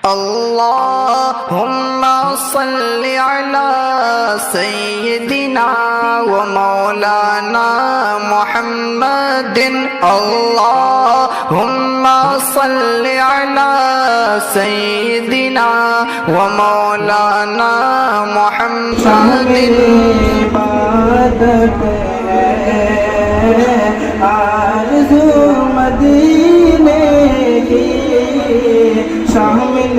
अल्लाहुम्मा सल्लि अला सय्यिदिना व मौलाना मुहम्मदिन। अल्लाहुम्मा सल्लि अला सय्यिदिना व मौलाना मुहम्मदिन। इबादत है आरज़ू मदीने की, शामिल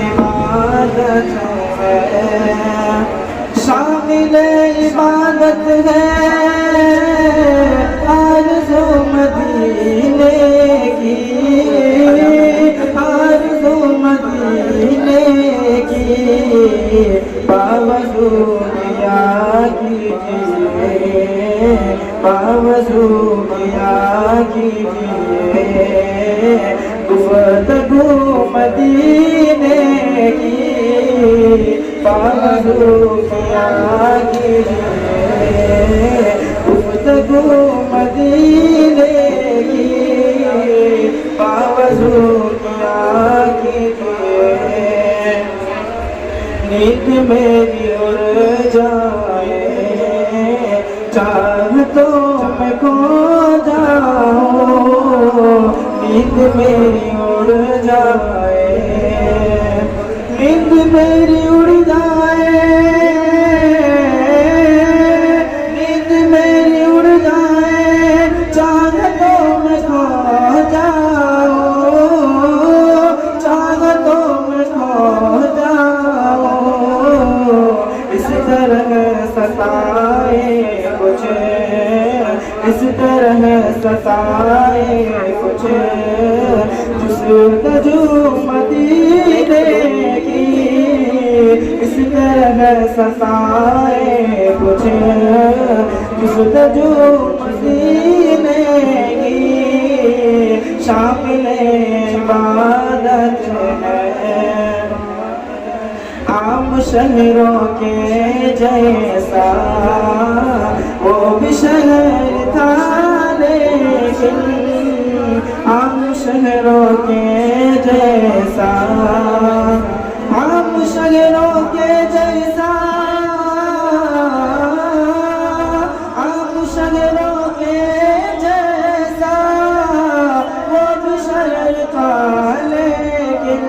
इबादत है, शामिल इबादत है आरज़ू मदीने की, आरज़ू मदीने की। बावजू किया कीजिए, बावजू किया कीजिए, गुफ्तगू मदीने की। बावजू किया कीजिए, गुफ्तगू मदीने की। बावजू किया कीजिए, नींद मेरी उड़ जाए, चाहतों में खो जाऊं। नींद मेरी उड़ जाए, नींद मेरी उड़ जाए, नींद मेरी उड़ जाए, चाहतों में खो जाऊं, चाहतों में खो जाऊं। इस तरह सताए कुछ, इस तरह सताए कुछ, जुस्तजू मदीने की। इस तरह सताए कुछ, जुस्तजू मदीने की। शामिल इबादत है आम शहरों के जैसा, वो भी शहर था लेकिन आम शहरों के जैसा, आम शहरों के जैसा, आम शहरों के जैसा, वो भी शहर था लेकिन,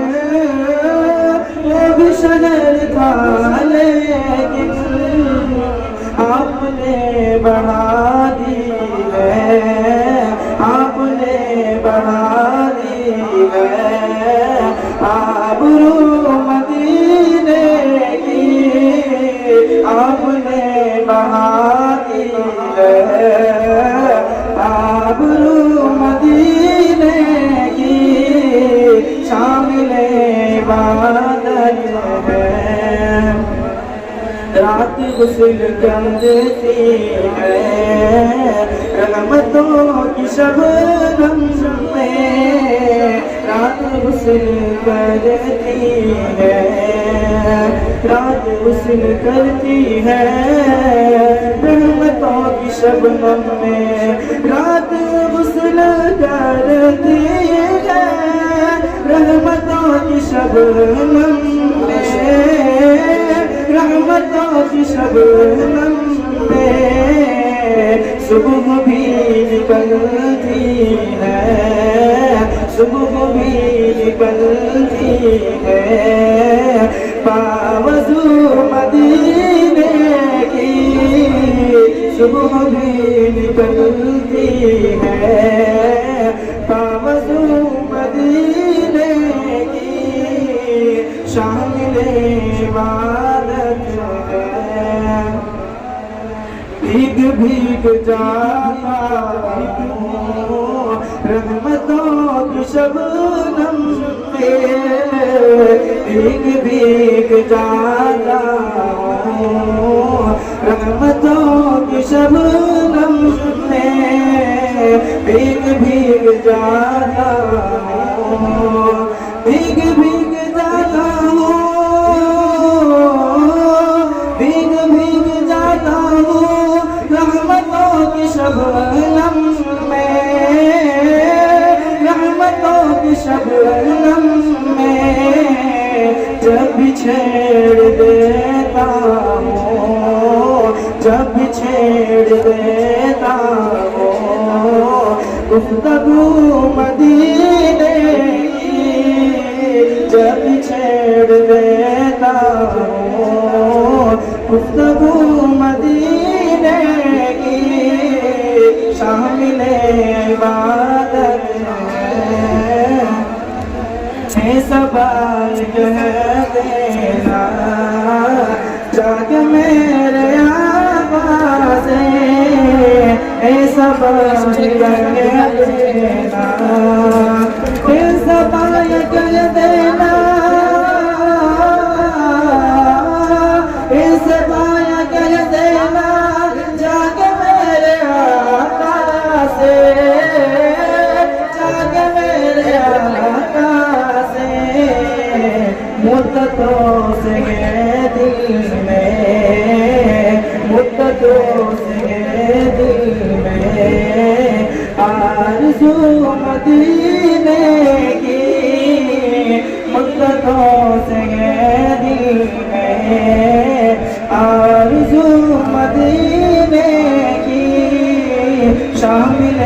वो भी शहर था लेकिन आपने बढ़ा दी है, आपने बढ़ा दी है आबरू मदीने की। आपने बढ़ा दी है आबरू मदीने की। शामिल इबादत है रात गुस्ल करती है, रहमतों की शबनम में। रात गुस्ल करती है, रात गुस्ल करती है, रहमतों की शबनम में। रात गुस्ल करती है, रहमतों की शबनम में, रहमतों की शबनम में। सुबह भी निकलती है, सुबह भी निकलती है, बावजू मदीने की। सुबह भी निकलती है, बावजू मदीने की। शामिल इबादत है भीग भीग जाता हूँ रहमतों की शबनम में। भीग भीग जाता हूँ रहमतों की शबनम में। भीग भीग जाता हूँ, भीग भीग जाता हूँ, भीग भीग जाता हूँ रहमतों की शबनम में, रहमतों की शबनम में। छेड़ देता हूँ गुफ्तगू मदीने की, जब छेड़ देता हूँ गुफ्तगू मदीने की, शामिल इबादत है सवाल कह देना, जाग मेरे आवाज़े है सवाल कह देना, है सवाल कह देना, है सवाल कह देना, जाग मेरे आका से, जाग मेरे आका से, मुद्दतों से दिल में, मुद्दतों से दिल में आरज़ू मदीने की, मुद्दतों से दिल में आरज़ू मदीने की, शामिल